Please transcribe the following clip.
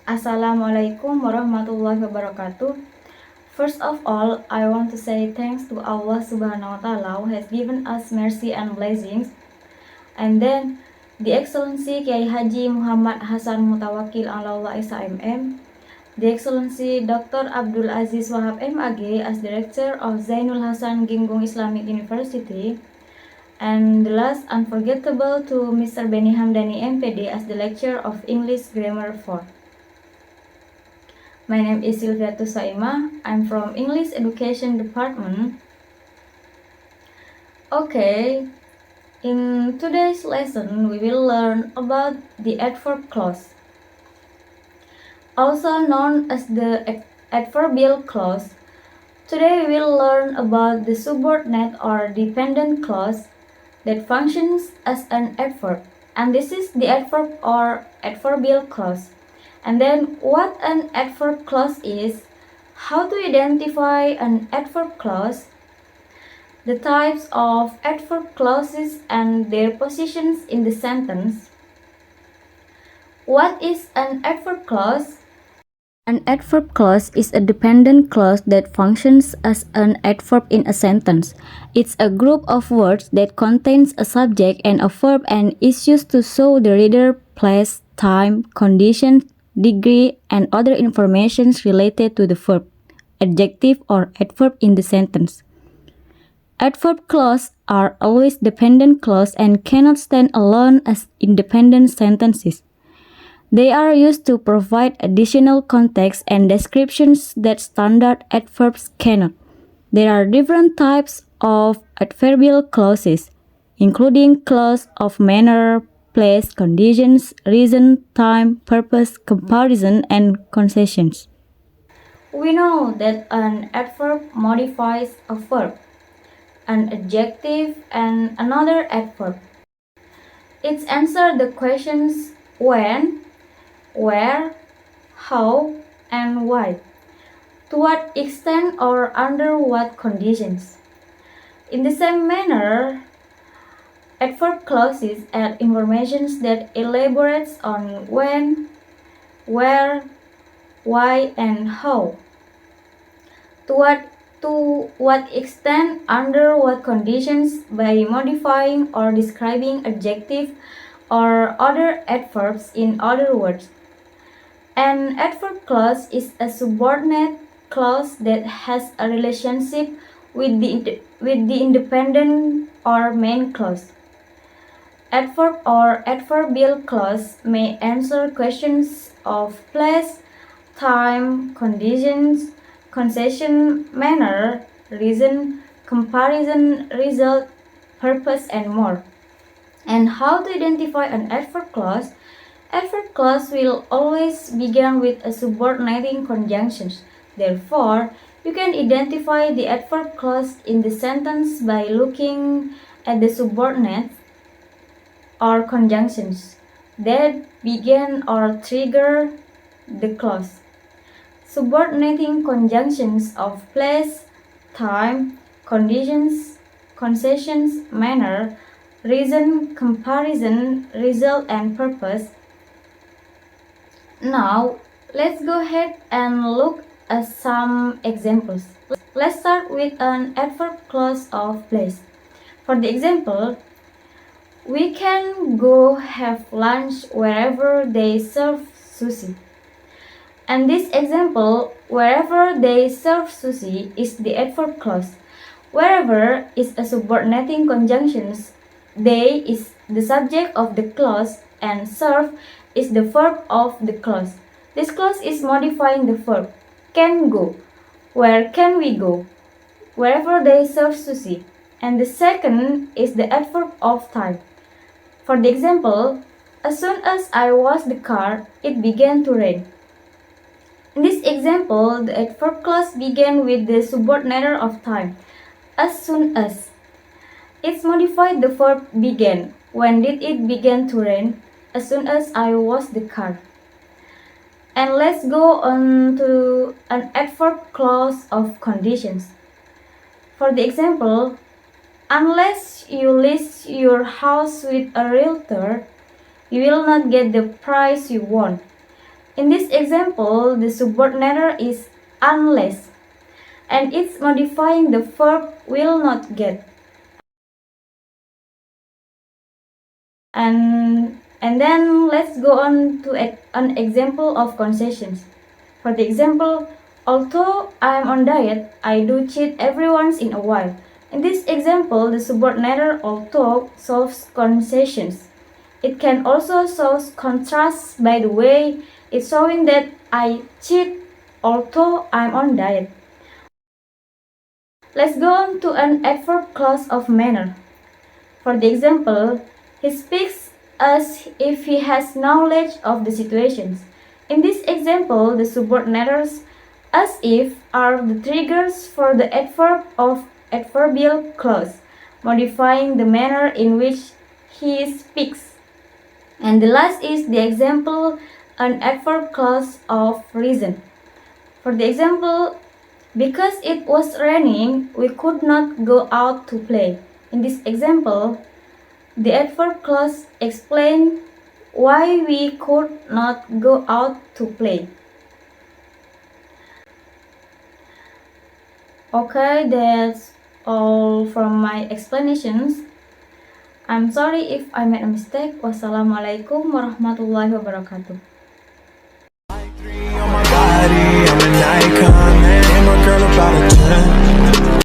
Assalamualaikum warahmatullahi wabarakatuh. First of all, I want to say thanks to Allah Subhanahu wa Ta'ala who has given us mercy and blessings. And then, the Excellency Kiai Haji Muhammad Hasan Mutawakil Allah Isa MM, the Excellency Dr. Abdul Aziz Wahab MAG as Director of Zainul Hasan Ginggung Islamic University, and the last unforgettable to Mr. Beni Hamdani MPD as the Lecturer of English Grammar 4. My name is Silviatus Saima. I'm from English Education Department. Okay, in today's lesson, we will learn about the adverb clause, also known as the adverbial clause. Today, we will learn about the subordinate or dependent clause that functions as an adverb, and this is the adverb or adverbial clause. And then what an adverb clause is, how to identify an adverb clause, the types of adverb clauses and their positions in the sentence. What is an adverb clause? An adverb clause is a dependent clause that functions as an adverb in a sentence. It's a group of words that contains a subject and a verb and is used to show the reader place, time, condition, degree, and other information related to the verb, adjective, or adverb in the sentence. Adverb clauses are always dependent clauses and cannot stand alone as independent sentences. They are used to provide additional context and descriptions that standard adverbs cannot. There are different types of adverbial clauses, including clause of manner, place, conditions, reason, time, purpose, comparison, and concessions. We know that an adverb modifies a verb, an adjective, and another adverb. It answers the questions when, where, how, and why, to what extent or under what conditions. In the same manner, adverb clauses add information that elaborates on when, where, why, and how. To what extent, under what conditions, by modifying or describing adjective or other adverbs. In other words, an adverb clause is a subordinate clause that has a relationship with the independent or main clause. Adverb or adverbial clause may answer questions of place, time, conditions, concession, manner, reason, comparison, result, purpose, and more. And how to identify an adverb clause? Adverb clause will always begin with a subordinating conjunction. Therefore, you can identify the adverb clause in the sentence by looking at the subordinates or conjunctions that begin or trigger the clause. Subordinating conjunctions of place, time, conditions, concessions, manner, reason, comparison, result, and purpose. Now, let's go ahead and look at some examples. Let's start with an adverb clause of place. For the example, we can go have lunch wherever they serve sushi. And this example, wherever they serve sushi, is the adverb clause. Wherever is a subordinating conjunction. They is the subject of the clause and serve is the verb of the clause. This clause is modifying the verb can go. Where can we go? Wherever they serve sushi. And the second is the adverb of time. For the example, as soon as I washed the car, it began to rain. In this example, the adverb clause began with the subordinator of time, as soon as. It modified the verb began. When did it begin to rain? As soon as I washed the car. And let's go on to an adverb clause of conditions. For the example, unless you list your house with a realtor, you will not get the price you want. In this example, the subordinator is unless, and it's modifying the verb will not get. And then let's go on to an example of concessions. For the example, although I'm on diet, I do cheat every once in a while. In this example, the subordinator although solves concessions. It can also show contrasts by the way it's showing that I cheat although I'm on diet. Let's go on to an adverb clause of manner. For the example, he speaks as if he has knowledge of the situations. In this example, the subordinators as if are the triggers for the adverb of adverbial clause, modifying the manner in which he speaks. And the last is the example, an adverb clause of reason. For the example, because it was raining, we could not go out to play. In this example, the adverb clause explains why we could not go out to play. Okay, that's all from my explanations. I'm sorry if I made a mistake. Wassalamualaikum warahmatullahi wabarakatuh. I'm an icon, man. I'm a girl about a 10.